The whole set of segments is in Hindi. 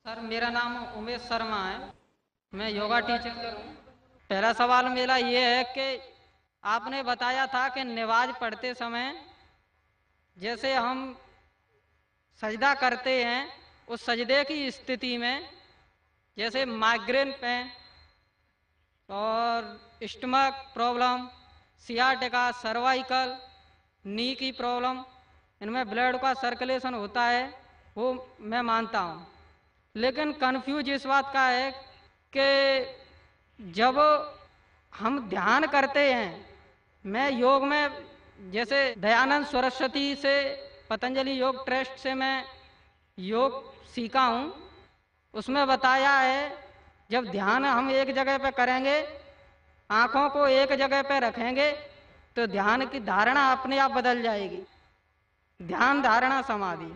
सर मेरा नाम उमेश शर्मा है। मैं योगा टीचर हूँ। पहला सवाल मेरा ये है कि आपने बताया था कि नमाज पढ़ते समय जैसे हम सजदा करते हैं उस सजदे की स्थिति में जैसे माइग्रेन पेन और स्टमक प्रॉब्लम, सियाटिका, सर्वाइकल, नी की प्रॉब्लम, इनमें ब्लड का सर्कुलेशन होता है, वो मैं मानता हूँ। लेकिन कन्फ्यूज इस बात का है कि जब हम ध्यान करते हैं, मैं योग में जैसे दयानंद सरस्वती से, पतंजलि योग ट्रस्ट से मैं योग सीखा हूँ। उसमें बताया है जब ध्यान हम एक जगह पे करेंगे, आंखों को एक जगह पे रखेंगे तो ध्यान की धारणा अपने आप बदल जाएगी। ध्यान धारणा समाधि।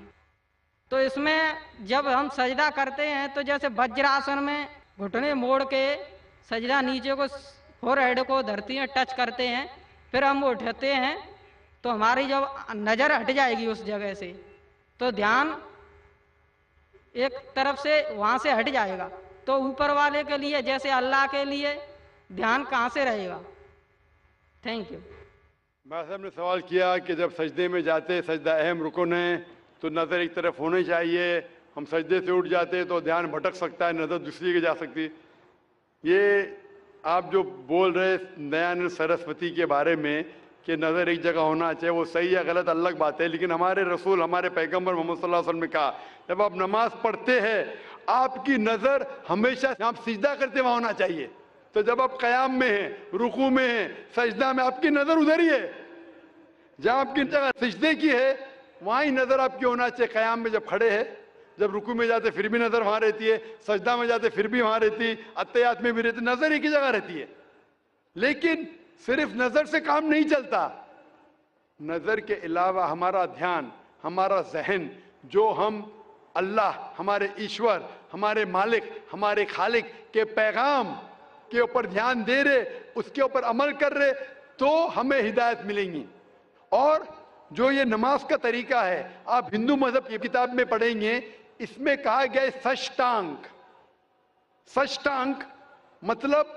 तो इसमें जब हम सजदा करते हैं तो जैसे वज्रासन में घुटने मोड़ के सजदा नीचे को फोरहेड को धरती में टच करते हैं, फिर हम उठते हैं तो हमारी जब नज़र हट जाएगी उस जगह से तो ध्यान एक तरफ से वहाँ से हट जाएगा। तो ऊपर वाले के लिए जैसे अल्लाह के लिए ध्यान कहाँ से रहेगा? Thank you. भाई साहब ने सवाल किया कि जब सजदे में जाते, सजदा अहम रुकन है, तो नज़र एक तरफ होनी चाहिए। हम सजदे से उठ जाते तो ध्यान भटक सकता है, नज़र दूसरी की जा सकती। ये आप जो बोल रहे दयानंद सरस्वती के बारे में कि नज़र एक जगह होना चाहिए, वो सही या गलत अलग बात है, लेकिन हमारे रसूल, हमारे पैगंबर मोहम्मद सल्लल्लाहु अलैहि वसल्लम ने कहा जब आप नमाज पढ़ते हैं आपकी नज़र हमेशा आप सिजदा करते वहाँ होना चाहिए। तो जब आप कयाम में हैं, रुकू में हैं, सजदा में, आपकी नज़र उधर ही है। जहाँ आपकी जगह सिजदे की है वहाँ ही नज़र आपकी होना चाहिए। कयाम में जब खड़े हैं, जब रुकू में जाते फिर भी नज़र वहाँ रहती है, सजदा में जाते फिर भी वहाँ रहती है, अत्तहियात में भी रहती, नज़र एक ही जगह रहती है। लेकिन सिर्फ नज़र से काम नहीं चलता। नज़र के अलावा हमारा ध्यान, हमारा जहन, जो हम अल्लाह, हमारे ईश्वर, हमारे मालिक, हमारे खालिक के पैगाम के ऊपर ध्यान दे रहे, उसके ऊपर अमल कर रहे, तो हमें हिदायत मिलेंगी। और जो ये नमाज का तरीका है, आप हिंदू मजहब की किताब में पढ़ेंगे, इसमें कहा गया है सष्टांग। सष्टांग मतलब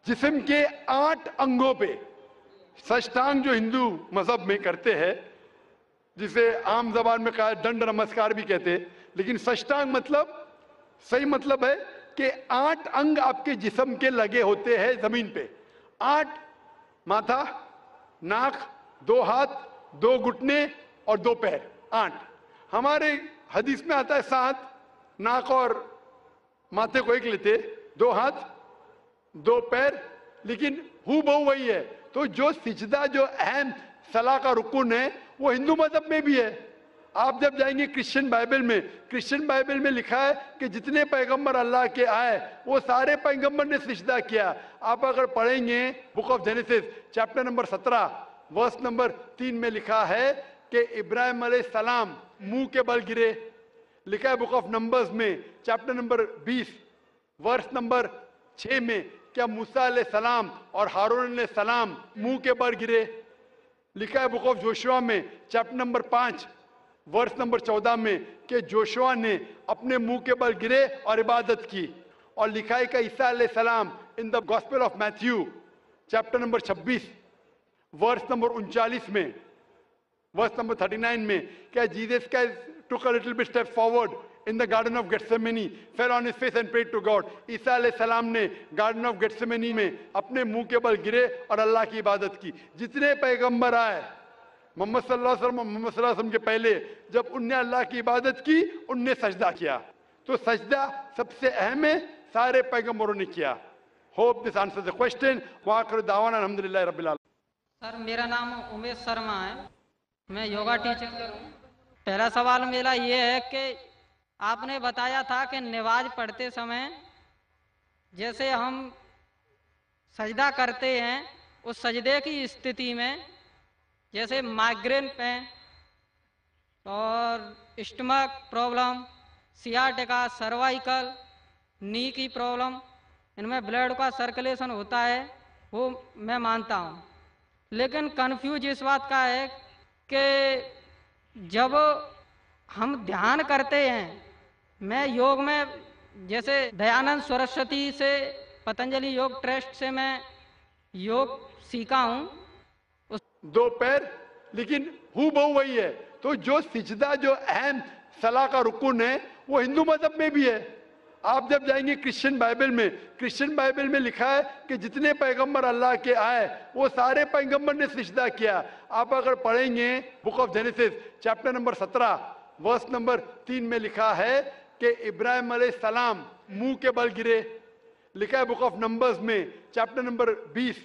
जिस्म के 8 अंगों पे। सष्टांग जो हिंदू मजहब में करते हैं, जिसे आम जबान में कहा दंड नमस्कार भी कहते हैं, लेकिन सष्टांग मतलब सही मतलब है कि 8 अंग आपके जिस्म के लगे होते हैं जमीन पे। 8, माथा, नाक, 2 हाथ, 2 घुटने और 2 पैर, 8। हमारे हदीस में आता है 7, नाक और माथे को एक लेते, 2 हाथ, 2 पैर, लेकिन हु बहु वही है। तो जो सिजदा, जो अहम सलाह का रुकुन है, वो हिंदू मजहब में भी है। आप जब जाएंगे क्रिश्चियन बाइबल में लिखा है कि जितने पैगंबर अल्लाह के आए वो सारे पैगंबर ने सिजदा किया। आप अगर पढ़ेंगे book of Genesis chapter number 17 verse number 3 में लिखा है कि इब्राहिम अलैहिस्सलाम मुंह के बल गिरे। लिखा है बुक ऑफ नंबर्स में चैप्टर नंबर 20 वर्स नंबर 6 में क्या मूसा अलैहिस्सलाम और हारून अलैहिस्सलाम मुंह के बल गिरे। लिखा है बुक ऑफ जोशुआ में चैप्टर नंबर 5 वर्स नंबर 14 में कि जोशुआ ने अपने मुंह के बल गिरे और इबादत की। और लिखा है कि ईसा अलैहिस्सलाम in the gospel of Matthew chapter number 26 verse number 39 में, वर्स नंबर 39 में क्या जीसस का took a little bit step forward in the garden of Gethsemane, fell on his face and prayed to God। ईसा अलैहिस्सलाम ने गार्डन ऑफ गेथसेमनी में अपने मुंह के बल गिरे और अल्लाह की इबादत की। जितने पैगंबर आए मोहम्मद सल्लल्लाहु अलैहि वसल्लम के पहले, जब उनने अल्लाह की इबादत की, उनने सजदा किया। तो सजदा सबसे अहम है, सारे पैगंबरों ने किया। Hope this answers the question. वाखिर दावाना अल्हम्दुलिल्लाह रब्बिल आलमीन। सर मेरा नाम उमेश शर्मा है। मैं योगा टीचर हूँ। पहला सवाल मेरा ये है कि आपने बताया था कि नमाज पढ़ते समय जैसे हम सजदा करते हैं उस सजदे की स्थिति में जैसे माइग्रेन पेन और स्टमक प्रॉब्लम, सियाटिका, सर्वाइकल, नी की प्रॉब्लम, इनमें ब्लड का सर्कुलेशन होता है, वो मैं मानता हूँ। लेकिन कन्फ्यूज इस बात का है कि जब हम ध्यान करते हैं मैं योग में जैसे दयानंद सरस्वती से, पतंजलि योग ट्रस्ट से मैं योग सीखा हूँ। दो पैर, लेकिन हूँ बहु वही है। तो जो सिजदा, जो अहम सलाह का रुकुन है, वो हिंदू मजहब में भी है। आप जब जाएंगे क्रिश्चियन बाइबल में लिखा है कि जितने पैगंबर अल्लाह के आए वो सारे पैगंबर ने सिजदा किया। आप अगर पढ़ेंगे book of Genesis chapter number 17 verse number 3 में लिखा है कि इब्राहिम अलैहिस्सलाम मुंह के बल गिरे। लिखा है बुक ऑफ नंबर्स में चैप्टर नंबर 20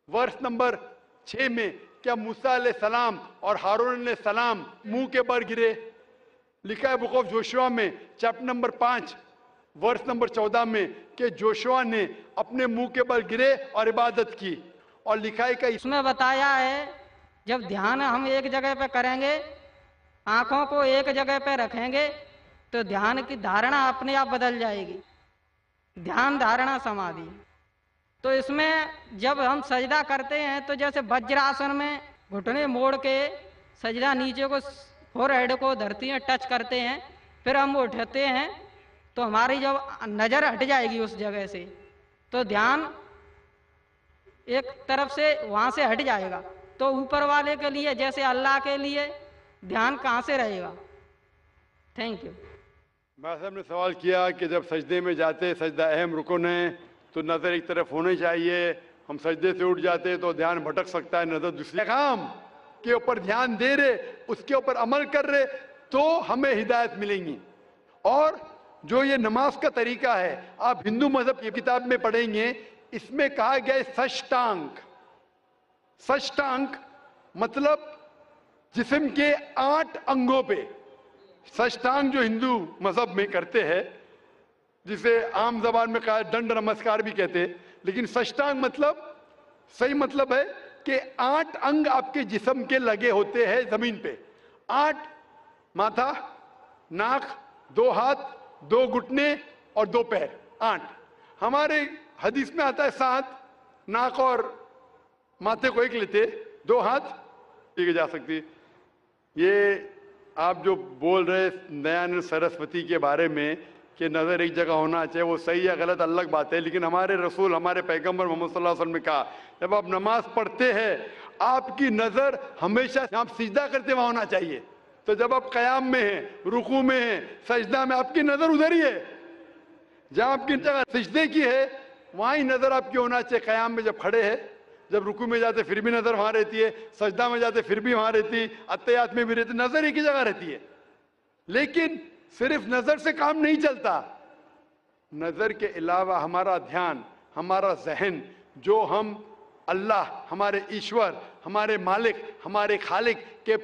वर्स नंबर 6 में क्या मूसा अलैहिस्सलाम और हारून अलैहिस्सलाम मुंह के बल गिरे। लिखा है बुक ऑफ जोशुआ में चैप्टर नंबर 5 वर्ष नंबर 14 में कि जोशुआ ने अपने मुंह के बल गिरे और इबादत की। और लिखा है कि इसमें बताया है जब ध्यान हम एक जगह पे करेंगे, आंखों को एक जगह पे रखेंगे, तो ध्यान की धारणा अपने आप बदल जाएगी। ध्यान धारणा समाधि। तो इसमें जब हम सजदा करते हैं तो जैसे वज्रासन में घुटने मोड़ के सजदा नीचे को, फोरहेड को धरती में टच करते हैं, फिर हम उठते हैं तो हमारी जब नजर हट जाएगी उस जगह से, तो ध्यान एक तरफ से वहां से हट जाएगा। तो ऊपर वाले के लिए, जैसे अल्लाह के लिए ध्यान कहाँ से रहेगा। Thank you. भाई साहब ने सवाल किया कि जब सजदे में जाते, सजदा अहम रुकन है, तो नजर एक तरफ होनी चाहिए। हम सजदे से उठ जाते तो ध्यान भटक सकता है, नजर दूसरे काम के ऊपर ध्यान दे रहे, उसके ऊपर अमल कर रहे, तो हमें हिदायत मिलेंगी। और जो ये नमाज का तरीका है, आप हिंदू मजहब की किताब में पढ़ेंगे, इसमें कहा गया है सष्टांग। सष्टांग मतलब जिस्म के 8 अंगों पे सष्टांग जो हिंदू मजहब में करते हैं, जिसे आम जबान में कहा दंड नमस्कार भी कहते हैं, लेकिन सष्टांग मतलब सही मतलब है कि 8 अंग आपके जिस्म के लगे होते हैं जमीन पे। 8 माथा, नाक, 2 हाथ, 2 घुटने और 2 पैर, 8। हमारे हदीस में आता है 7, नाक और माथे को एक लेते, 2 हाथ ठीक जा सकती। ये आप जो बोल रहे दयानंद सरस्वती के बारे में कि नजर एक जगह होना चाहिए, वो सही है गलत अलग बात है, लेकिन हमारे रसूल, हमारे पैगंबर मोहम्मद सल्लल्लाहु अलैहि वसल्लम ने कहा जब आप नमाज पढ़ते हैं आपकी नजर हमेशा आप सिजदा करते वहां होना चाहिए। तो जब आप कयाम में हैं, रुकू में हैं, सजदा में, आपकी नजर उधर ही है। जहां आपकी जगह सिजदे की है वहां ही नजर आपकी होना चाहिए। कयाम में जब खड़े हैं, जब रुकू में जाते फिर भी नजर वहां रहती है, सजदा में जाते फिर भी वहां रहती, अत्तहियात में भी रहती, नजर एक ही जगह रहती है। लेकिन सिर्फ नजर से काम नहीं चलता, नजर के अलावा हमारा ध्यान, हमारा जहन, जो हम अल्लाह, हमारे ईश्वर, हमारे मालिक, हमारे खालिक के